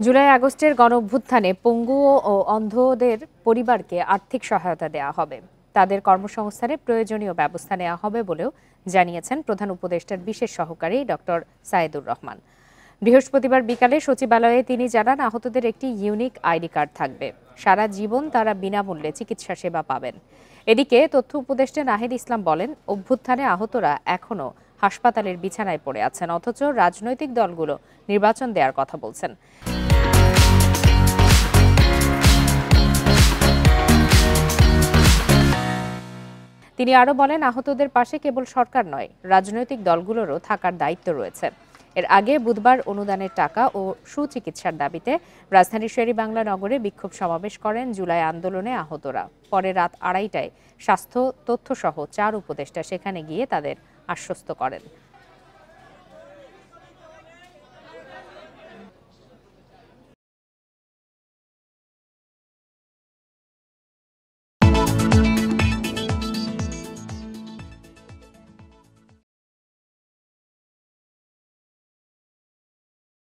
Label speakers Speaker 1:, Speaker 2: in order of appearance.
Speaker 1: জুলাই আগস্টের গণঅভ্যুত্থানে পঙ্গু ও অন্ধদের পরিবারকে আর্থিক সহায়তা দেওয়া হবে। তাদের কর্মসংস্থানে প্রয়োজনীয় ব্যবস্থা নেওয়া হবে বলেও জানিয়েছেন প্রধান উপদেষ্টার বিশেষ সহকারী ডক্টর সায়েদুর রহমান। বৃহস্পতিবার বিকালে সচিবালয়ে তিনি জানান, আহতদের একটি ইউনিক আইডি কার্ড থাকবে। সারা জীবন তারা বিনামূল্যে চিকিৎসা সেবা পাবেন। এদিকে তথ্য উপদেষ্টা নাহিদ ইসলাম বলেন, অভ্যুত্থানে আহতরা এখনও হাসপাতালের বিছানায় পড়ে আছেন, অথচ রাজনৈতিক দলগুলো নির্বাচন দেওয়ার কথা বলছেন। তিনি আরও বলেন, আহতদের পাশে কেবল সরকার নয়, রাজনৈতিক দলগুলোরও থাকার দায়িত্ব রয়েছে। এর আগে বুধবার অনুদানের টাকা ও সুচিকিৎসার দাবিতে রাজধানীর শেরেবাংলা নগরে বিক্ষোভ সমাবেশ করেন জুলাই আন্দোলনে আহতরা। পরে রাত 2:30টায় স্বাস্থ্য তথ্যসহ 4 উপদেষ্টা সেখানে গিয়ে তাদের আশ্বস্ত করেন।